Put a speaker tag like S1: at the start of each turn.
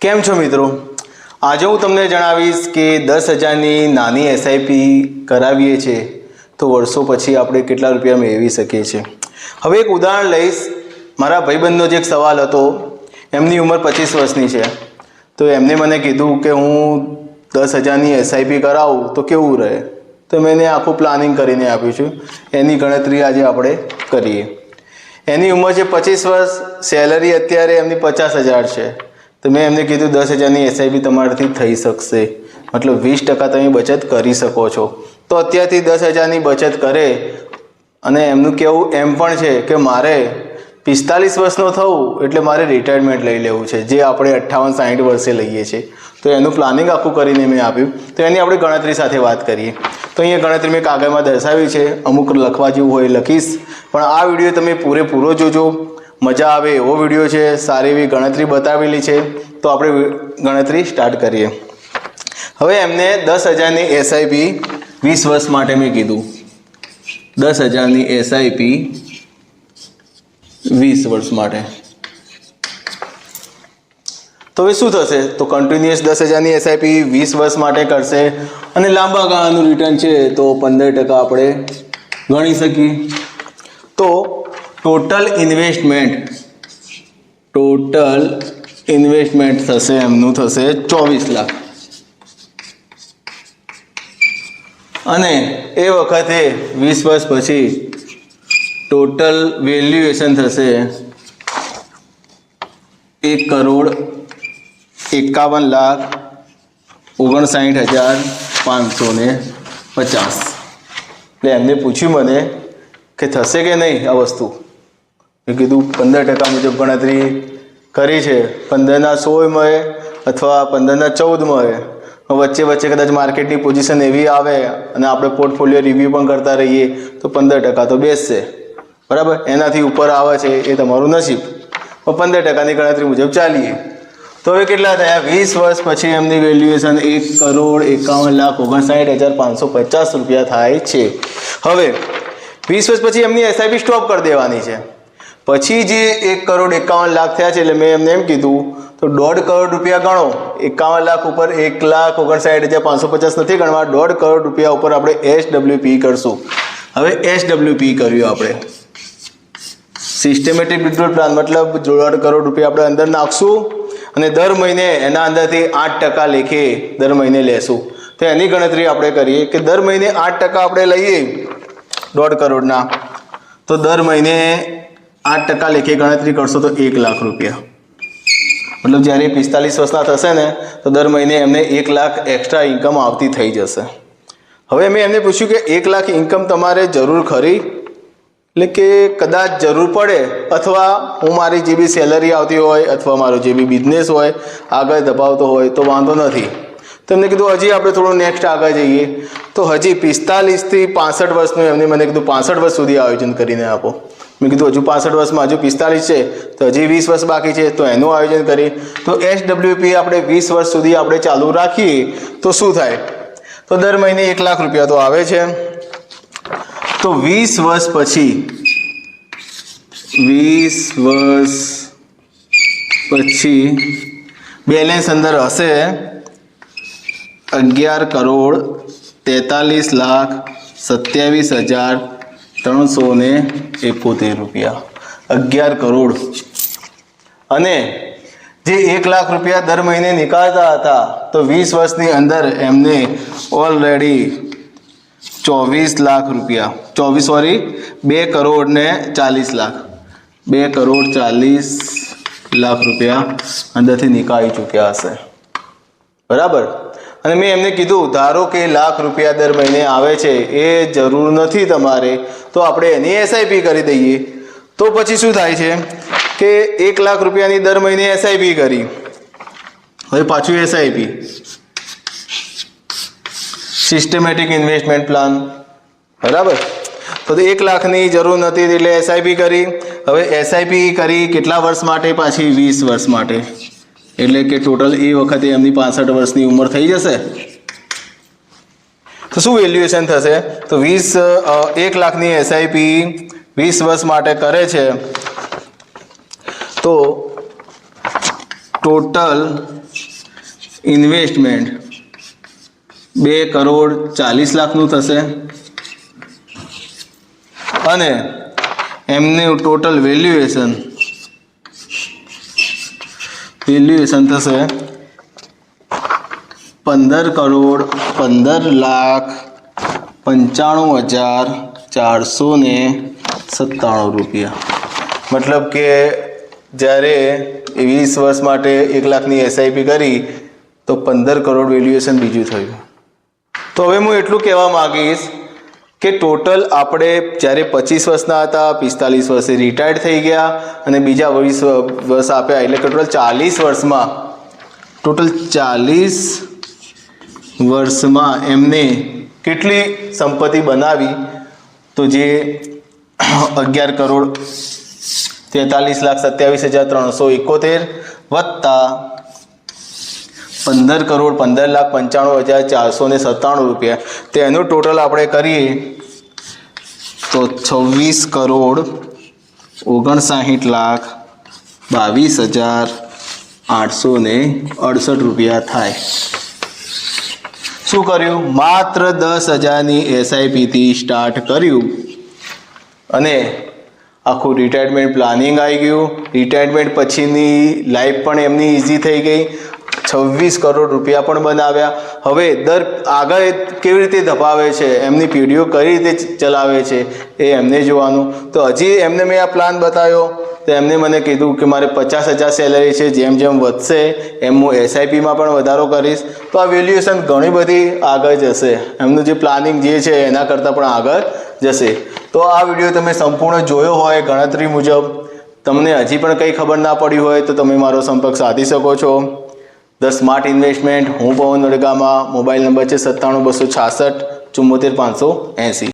S1: કેમ છો મિત્રો? આજે હું તમને જણાવીશ કે 10,000ની નાની એસઆઈપી કરાવીએ છીએ તો વર્ષો પછી આપણે કેટલા રૂપિયા મેળવી શકીએ છીએ. હવે એક ઉદાહરણ લઈશ. મારા ભાઈબંધનો જે એક સવાલ હતો, એમની ઉંમર 25 વર્ષની છે, તો એમને મને કીધું કે હું 10,000ની એસઆઈપી કરાવું તો કેવું રહે. તો મેં એને આખું પ્લાનિંગ કરીને આપ્યું છે. એની ગણતરી આજે આપણે કરીએ. એની ઉંમર છે 25 વર્ષ, સેલરી અત્યારે એમની 50,000 છે. તો મેં એમને કીધું 10,000ની એસઆઈપી તમારાથી થઈ શકશે, મતલબ 20% તમે બચત કરી શકો છો. તો અત્યારથી 10,000ની બચત કરે. અને એમનું કહેવું એમ પણ છે કે મારે 45 વર્ષનો થવું એટલે મારે રિટાયરમેન્ટ લઈ લેવું છે, જે આપણે 58-60 વર્ષે લઈએ છીએ. તો એનું પ્લાનિંગ આખું કરીને મેં આપ્યું. તો એની આપણે ગણતરી સાથે વાત કરીએ. તો અહીંયા ગણતરી મેં કાગળમાં દર્શાવી છે, અમુક લખવા જેવું હોય લખીશ, પણ આ વિડીયો તમે પૂરેપૂરો જોજો. મજા આવે એવો વિડીયો છે, સારી એવી ગણતરી બતાવેલી છે. તો આપણે ગણતરી સ્ટાર્ટ કરીએ. હવે એમને 10,000ની એસઆઈપી 20 વર્ષ માટે મેં કીધું. 10,000ની એસઆઈપી 20 વર્ષ માટે. તો હવે શું થશે? તો કન્ટિન્યુઅસ 10,000ની એસઆઈપી 20 વર્ષ માટે કરશે અને લાંબા ગાળાનું રિટર્ન છે તો 15% આપણે ગણી શકીએ. તો ટોટલ ઇન્વેસ્ટમેન્ટ થશે એમનું થશે 24 લાખ. અને એ વખતે 20 વર્ષ પછી ટોટલ વેલ્યુએશન થશે 1,51,59,550. એટલે એમને પૂછ્યું મને કે થશે કે નહીં આ વસ્તુ. મેં કીધું 15% મુજબ ગણતરી કરી છે. 15ના 16 મળે અથવા 15ના 14 મળે. વચ્ચે કદાચ માર્કેટની પોઝિશન એવી આવે અને આપણે પોર્ટફોલિયો રિવ્યૂ પણ કરતા રહીએ તો 15% તો બેસશે, બરાબર. એનાથી ઉપર આવે છે એ તમારું નસીબ, પણ 15%ની ગણતરી મુજબ ચાલીએ. તો હવે કેટલા થયા? 20 વર્ષ પછી એમની વેલ્યુએશન 1,51,59,550 રૂપિયા થાય છે. હવે 20 વર્ષ પછી એમની એસઆઈપી સ્ટોપ કરી દેવાની છે. પછી જે 1,51,00,000 થયા છે, એટલે મેં એમને એમ કીધું તો 1.5 કરોડ રૂપિયા ગણો. 51 લાખ ઉપર 1,59,550 નથી ગણવા, 1.5 કરોડ રૂપિયા ઉપર આપણે એસડબ્લ્યુપી કરશું. હવે એસડબ્લ્યુપી કર્યું આપણે, સિસ્ટમેટિક વિથડ્રોલ પ્લાન, મતલબ 1.5 કરોડ રૂપિયા આપણે અંદર નાખશું અને દર મહિને એના અંદરથી 8% લેખે દર મહિને લેશું. તો એની ગણતરી આપણે કરીએ કે દર મહિને 8% આપણે લઈએ 1.5 કરોડના, તો દર મહિને 8% લેખે ગણતરી કરશો તો 1 લાખ રૂપિયા. મતલબ જ્યારે 45 વર્ષના થશે ને તો દર મહિને એમને 1 લાખ એક્સ્ટ્રા ઇન્કમ આવતી થઈ જશે. હવે મેં એમને પૂછ્યું કે 1 લાખ ઇન્કમ તમારે જરૂર ખરી? એટલે કે કદાચ જરૂર પડે, અથવા હું મારી જે બી સેલરી આવતી હોય અથવા મારો જે બી બિઝનેસ હોય આગળ ધપાવતો હોય તો વાંધો નથી. તો એમને કીધું હજી આપણે થોડું નેક્સ્ટ આગળ જઈએ. તો હજી 45થી 65 વર્ષનું એમને મને કીધું 65 વર્ષ સુધી આયોજન કરીને આપો. મેં કીધું હજુ 65 વર્ષમાં હજુ 45 છે તો હજી 20 વર્ષ બાકી છે, તો એનું આયોજન કરીએ. તો એસડબ્લ્યુપી આપણે 20 વર્ષ સુધી આપણે ચાલુ રાખીએ તો શું થાય? તો દર મહિને 1 લાખ રૂપિયા તો આવે છે. તો 20 વર્ષ પછી બેલેન્સ અંદર હશે 11,27,371 રૂપિયા. 11 કરોડ. અને જે 1 લાખ રૂપિયા દર મહિને નીકાળતા હતા તો 20 વર્ષની અંદર એમને ઓલરેડી 2 કરોડ ને 40 લાખ 2 કરોડ 40 લાખ રૂપિયા અંદરથી નીકાળી ચૂક્યા હશે, બરાબર. અને મેં એમને કીધું ધારો કે લાખ રૂપિયા દર મહિને આવે છે, એ જરૂર નથી તમારે, તો આપણે એની એસઆઈપી કરી દઈએ. તો પછી શું થાય છે કે 1 લાખ રૂપિયાની દર મહિને એસઆઈપી કરી, હવે પાછું એસઆઈપી સિસ્ટમેટિક ઇન્વેસ્ટમેન્ટ પ્લાન, બરાબર. તો 1 લાખની જરૂર નથી એટલે એસઆઈપી કરી. હવે એસઆઈપી કરી કેટલા વર્ષ માટે? પાછી 20 વર્ષ માટે. એટલે કે ટોટલ એ વખતે એમની 65 વર્ષની ઉંમર થઈ જશે. તો શું વેલ્યુએશન થશે? તો 1 લાખની એસઆઈપી 20 વર્ષ માટે કરે છે તો ટોટલ ઇન્વેસ્ટમેન્ટ 2,40,00,000નું થશે અને એમનું ટોટલ વેલ્યુએશન થશે 15,95,497 રૂપિયા. મતલબ કે જ્યારે 20 વર્ષ માટે 1 લાખની એસઆઈપી કરી તો 15 કરોડ વેલ્યુએશન બીજું થયું. તો હવે હું એટલું કહેવા માંગીશ કે ટોટલ આપણે જ્યારે 25 વર્ષના હતા, 45 વર્ષે રિટાયર્ડ થઈ ગયા અને બીજા 20 વર્ષ આપ્યા, એટલે કે ટોટલ 40 વર્ષમાં એમને કેટલી સંપત્તિ બનાવી? તો જે 11,43,27,371 વત્તા 15,15,95,497 રૂપિયા, તેનું ટોટલ આપણે કરીએ તો 26,59,22,868 રૂપિયા થાય. શું કર્યું? માત્ર 10,000ની એસઆઈપીથી સ્ટાર્ટ કર્યું અને આખું રિટાયરમેન્ટ પ્લાનિંગ આવી ગયું. રિટાયરમેન્ટ પછીની લાઈફ પણ એમની ઇઝી થઈ ગઈ. 26 કરોડ રૂપિયા પણ બનાવ્યા. હવે આગળ કેવી રીતે ધપાવે છે, એમની પેઢીઓ કઈ રીતે ચલાવે છે એ એમને જોવાનું. તો હજી એમને મેં આ પ્લાન બતાવ્યો તો એમને મને કીધું કે મારે 50,000 સેલેરી છે, જેમ જેમ વધશે એમ હું એસઆઈપીમાં પણ વધારો કરીશ. તો આ વેલ્યુએશન ઘણી બધી આગળ જશે. એમનું જે પ્લાનિંગ જે છે એના કરતાં પણ આગળ જશે. તો આ વિડીયો તમે સંપૂર્ણ જોયો હોય ગણતરી મુજબ, તમને હજી પણ કંઈ ખબર ના પડી હોય તો તમે મારો સંપર્ક સાધી શકો છો. The smart investment. હું પવન વડગામા. મોબાઈલ નંબર છે 97 266 74 580.